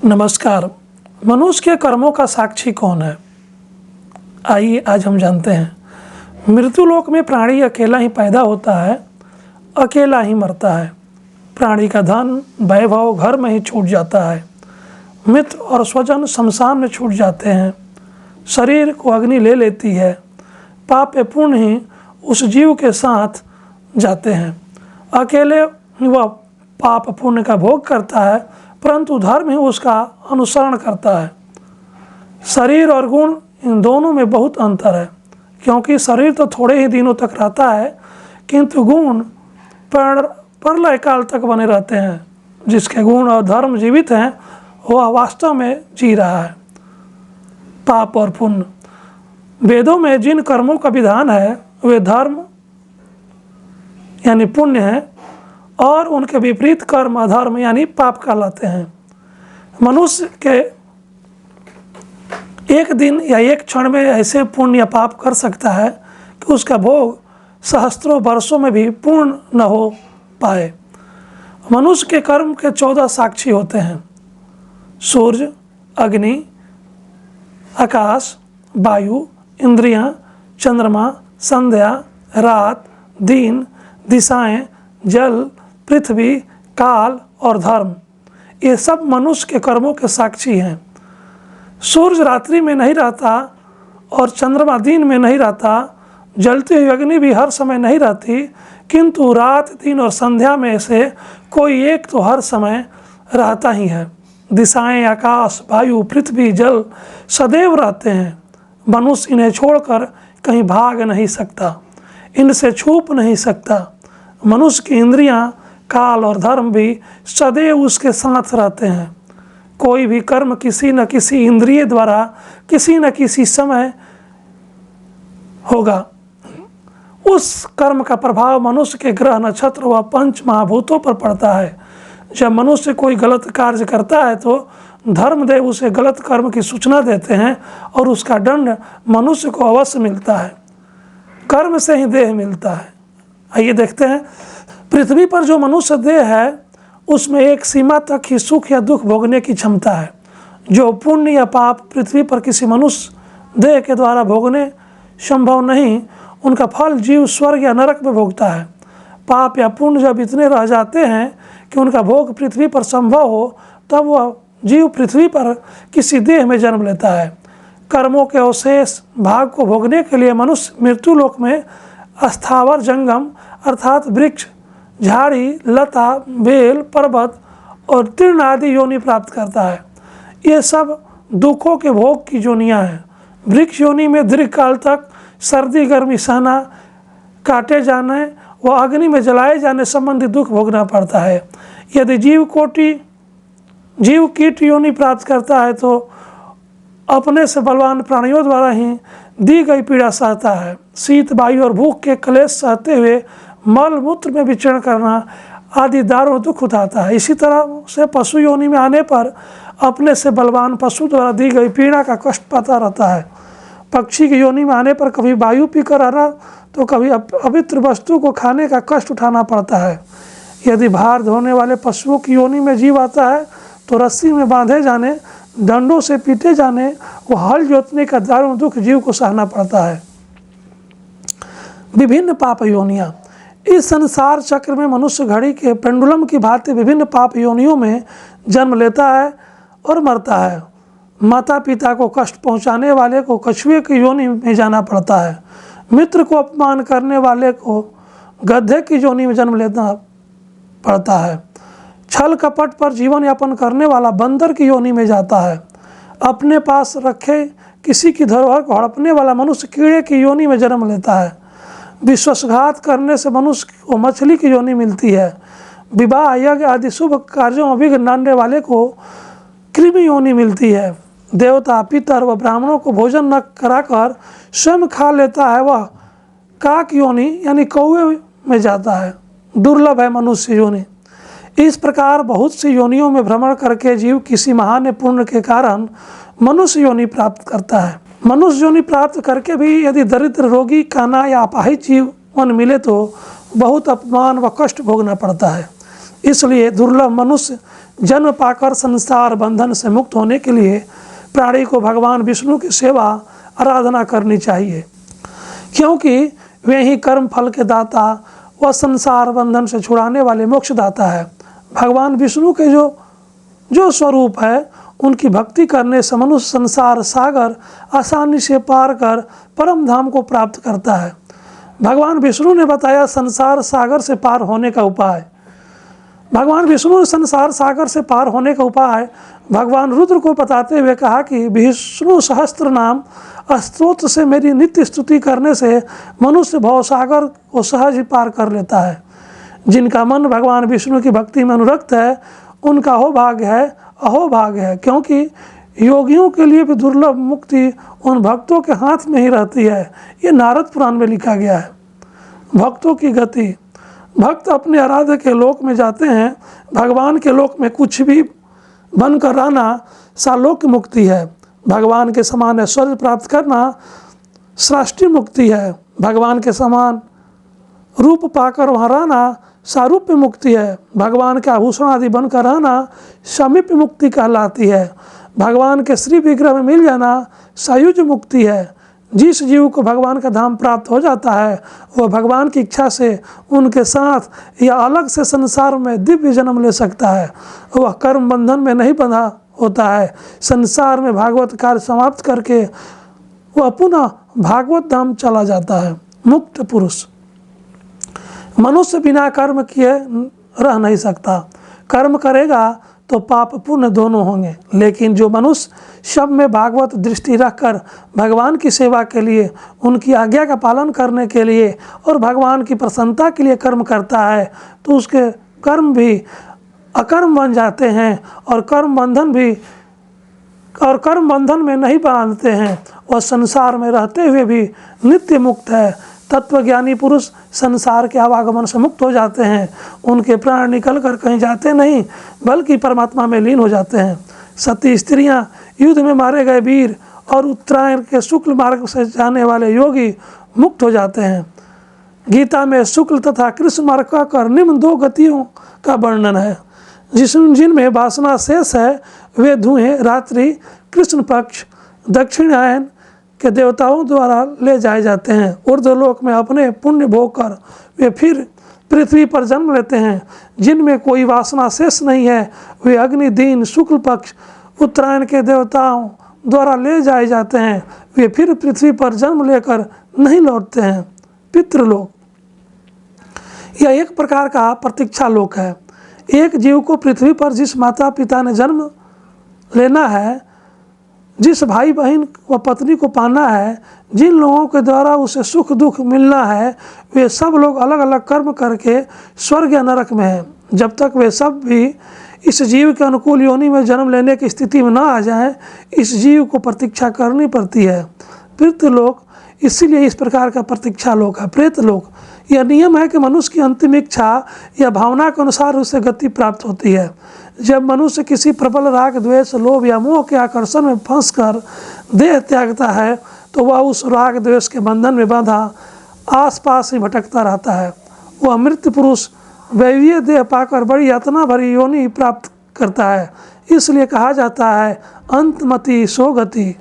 नमस्कार। मनुष्य के कर्मों का साक्षी कौन है? आइए आज हम जानते हैं। मृत्युलोक में प्राणी अकेला ही पैदा होता है, अकेला ही मरता है। प्राणी का धन वैभव घर में ही छूट जाता है। मित्र और स्वजन शमशान में छूट जाते हैं। शरीर को अग्नि ले लेती है। पाप पुण्य ही उस जीव के साथ जाते हैं। अकेले वह पाप पुण्य का भोग करता है, परंतु धर्म ही उसका अनुसरण करता है। शरीर और गुण इन दोनों में बहुत अंतर है, क्योंकि शरीर तो थोड़े ही दिनों तक रहता है, किंतु गुण प्रलय काल तक बने रहते हैं। जिसके गुण और धर्म जीवित हैं वह वास्तव में जी रहा है। पाप और पुण्य, वेदों में जिन कर्मों का विधान है वे धर्म यानी पुण्य है, और उनके विपरीत कर्म अधर्म यानी पाप कहलाते हैं। मनुष्य के एक दिन या एक क्षण में ऐसे पुण्य या पाप कर सकता है कि उसका भोग सहस्त्रों वर्षों में भी पूर्ण न हो पाए। मनुष्य के कर्म के 14 साक्षी होते हैं: सूर्य, अग्नि, आकाश, वायु, इंद्रियां, चंद्रमा, संध्या, रात, दिन, दिशाएं, जल, पृथ्वी, काल और धर्म। ये सब मनुष्य के कर्मों के साक्षी हैं। सूर्य रात्रि में नहीं रहता और चंद्रमा दिन में नहीं रहता। जलती हुई अग्नि भी हर समय नहीं रहती, किंतु रात, दिन और संध्या में से कोई एक तो हर समय रहता ही है। दिशाएं, आकाश, वायु, पृथ्वी, जल सदैव रहते हैं। मनुष्य इन्हें छोड़कर कहीं भाग नहीं सकता, इनसे छूप नहीं सकता। मनुष्य की इंद्रियां, काल और धर्म भी सदैव उसके साथ रहते हैं। कोई भी कर्म किसी न किसी इंद्रिय द्वारा किसी न किसी समय होगा। उस कर्म का प्रभाव मनुष्य के ग्रह, नक्षत्र व पंच महाभूतों पर पड़ता है। जब मनुष्य कोई गलत कार्य करता है तो धर्मदेव उसे गलत कर्म की सूचना देते हैं और उसका दंड मनुष्य को अवश्य मिलता है। कर्म से ही देह मिलता है। आइए देखते हैं। पृथ्वी पर जो मनुष्य देह है उसमें एक सीमा तक ही सुख या दुख भोगने की क्षमता है। जो पुण्य या पाप पृथ्वी पर किसी मनुष्य देह के द्वारा भोगने संभव नहीं, उनका फल जीव स्वर्ग या नरक में भोगता है। पाप या पुण्य जब इतने रह जाते हैं कि उनका भोग पृथ्वी पर संभव हो, तब वह जीव पृथ्वी पर किसी देह में जन्म लेता है। कर्मों के अवशेष भाग को भोगने के लिए मनुष्य मृत्युलोक में स्थावर जंगम अर्थात वृक्ष, झाड़ी, लता, बेल, पर्वत और तीर्ण आदि योनि प्राप्त करता है। ये सब दुखों के भोग की योनियाँ हैं। वृक्ष योनि में दीर्घ काल तक सर्दी गर्मी सहना, काटे जाने व अग्नि में जलाए जाने संबंधी दुख भोगना पड़ता है। यदि जीव कीट योनि प्राप्त करता है तो अपने से बलवान प्राणियों द्वारा ही दी गई पीड़ा सहता है। शीत, वायु और भूख के क्लेश सहते हुए मल मूत्र में विचरण करना आदि दारुण दुख उठाता है। इसी तरह से पशु योनि में आने पर अपने से बलवान पशु द्वारा दी गई पीड़ा का कष्ट पाता रहता है। पक्षी की योनि में आने पर कभी वायु पीकर आना तो कभी अपवित्र वस्तु को खाने का कष्ट उठाना पड़ता है। यदि भार ढोने वाले पशुओं की योनि में जीव आता है तो रस्सी में बांधे जाने, डंडों से पीटे जाने व हल जोतने का दारुण दुख जीव को सहना पड़ता है। विभिन्न पाप योनियाँ। इस संसार चक्र में मनुष्य घड़ी के पेंडुलम की भांति विभिन्न पाप योनियों में जन्म लेता है और मरता है। माता पिता को कष्ट पहुंचाने वाले को कछुए की योनि में जाना पड़ता है। मित्र को अपमान करने वाले को गधे की योनि में जन्म लेना पड़ता है। छल कपट पर जीवन यापन करने वाला बंदर की योनि में जाता है। अपने पास रखे किसी की धरोहर को हड़पने वाला मनुष्य कीड़े की योनि में जन्म लेता है। विश्वासघात करने से मनुष्य को मछली की योनि मिलती है। विवाह, यज्ञ आदि शुभ कार्यों में विघ्न डालने वाले को कृमि योनि मिलती है। देवता, पितर व ब्राह्मणों को भोजन न कराकर स्वयं खा लेता है, वह काक योनि यानी कौवे में जाता है। दुर्लभ है मनुष्य योनि। इस प्रकार बहुत सी योनियों में भ्रमण करके जीव किसी महान पुण्य के कारण मनुष्य योनि प्राप्त करता है। मनुष्य योनि प्राप्त करके भी यदि दरिद्र, रोगी, काना या अपाहिज जीवन मिले तो बहुत अपमान व कष्ट भोगना पड़ता है। इसलिए दुर्लभ मनुष्य जन्म पाकर संसार बंधन से मुक्त होने के लिए प्राणी को भगवान विष्णु की सेवा आराधना करनी चाहिए, क्योंकि वे ही कर्म फल के दाता व संसार बंधन से छुड़ाने वाले मोक्षदाता है। भगवान विष्णु के जो स्वरूप है, उनकी भक्ति करने से मनुष्य संसार सागर आसानी से पार कर परम धाम को प्राप्त करता है। भगवान विष्णु ने बताया संसार सागर से पार होने का उपाय। भगवान विष्णु ने संसार सागर से पार होने का उपाय भगवान रुद्र को बताते हुए कहा कि विष्णु सहस्त्र नाम स्तोत्र से मेरी नित्य स्तुति करने से मनुष्य भवसागर को सहज ही पार कर लेता है। जिनका मन भगवान विष्णु की भक्ति में अनुरक्त है, उनका अहोभाग्य है, क्योंकि योगियों के लिए भी दुर्लभ मुक्ति उन भक्तों के हाथ में ही रहती है। ये नारद पुराण में लिखा गया है। भक्तों की गति, भक्त अपने आराध्य के लोक में जाते हैं। भगवान के लोक में कुछ भी बनकर रहना सालोक मुक्ति है। भगवान के समान ऐश्वर्य प्राप्त करना सृष्टि मुक्ति है। भगवान के समान रूप पाकर वहाँ रहना सारूप्य मुक्ति है। भगवान के आभूषण आदि बनकर रहना समीप्य मुक्ति कहलाती है। भगवान के श्री विग्रह में मिल जाना सायुज्य मुक्ति है। जिस जीव को भगवान का धाम प्राप्त हो जाता है, वह भगवान की इच्छा से उनके साथ या अलग से संसार में दिव्य जन्म ले सकता है। वह कर्म बंधन में नहीं बंधा होता है। संसार में भागवत कार्य समाप्त करके वह पुनः भागवत धाम चला जाता है। मुक्त पुरुष मनुष्य बिना कर्म किए रह नहीं सकता। कर्म करेगा तो पाप पुण्य दोनों होंगे, लेकिन जो मनुष्य सब में भागवत दृष्टि रखकर भगवान की सेवा के लिए, उनकी आज्ञा का पालन करने के लिए और भगवान की प्रसन्नता के लिए कर्म करता है, तो उसके कर्म भी अकर्म बन जाते हैं और कर्म बंधन में नहीं बांधते हैं। और संसार में रहते हुए भी नित्य मुक्त है। तत्वज्ञानी पुरुष संसार के आवागमन से मुक्त हो जाते हैं। उनके प्राण निकल कर कहीं जाते नहीं, बल्कि परमात्मा में लीन हो जाते हैं। सती स्त्रियां, युद्ध में मारे गए वीर और उत्तरायण के शुक्ल मार्ग से जाने वाले योगी मुक्त हो जाते हैं। गीता में शुक्ल तथा कृष्ण मार्ग का कर निम्न दो गतियों का वर्णन है। जिनमें वासना शेष है, वे धुएं रात्रि कृष्ण पक्ष दक्षिणायन के देवताओं द्वारा ले जाए जाते हैं। ऊर्ध्वलोक में अपने पुण्य भोग कर वे फिर पृथ्वी पर जन्म लेते हैं। जिनमें कोई वासना शेष नहीं है, वे अग्नि दिन शुक्ल पक्ष उत्तरायण के देवताओं द्वारा ले जाए जाते हैं। वे फिर पृथ्वी पर जन्म लेकर नहीं लौटते हैं। पितृलोक यह एक प्रकार का प्रतीक्षा लोक है। एक जीव को पृथ्वी पर जिस माता पिता ने जन्म लेना है, जिस भाई बहन व पत्नी को पाना है, जिन लोगों के द्वारा उसे सुख दुख मिलना है, वे सब लोग अलग अलग कर्म करके स्वर्ग या नरक में हैं। जब तक वे सब भी इस जीव के अनुकूल योनि में जन्म लेने की स्थिति में न आ जाएं, इस जीव को प्रतीक्षा करनी पड़ती है। पितृलोक इसीलिए इस प्रकार का प्रतीक्षा लोक है। प्रेतलोक यह नियम है कि मनुष्य की अंतिम इच्छा या भावना के अनुसार उसे गति प्राप्त होती है। जब मनुष्य किसी प्रबल राग द्वेष लोभ या मोह के आकर्षण में फंसकर देह त्यागता है, तो वह उस राग द्वेष के बंधन में बांधा आसपास ही भटकता रहता है। वह मृत पुरुष वैवीय देह पाकर बड़ी यातना भरी योनि प्राप्त करता है। इसलिए कहा जाता है अंतमति सो गति।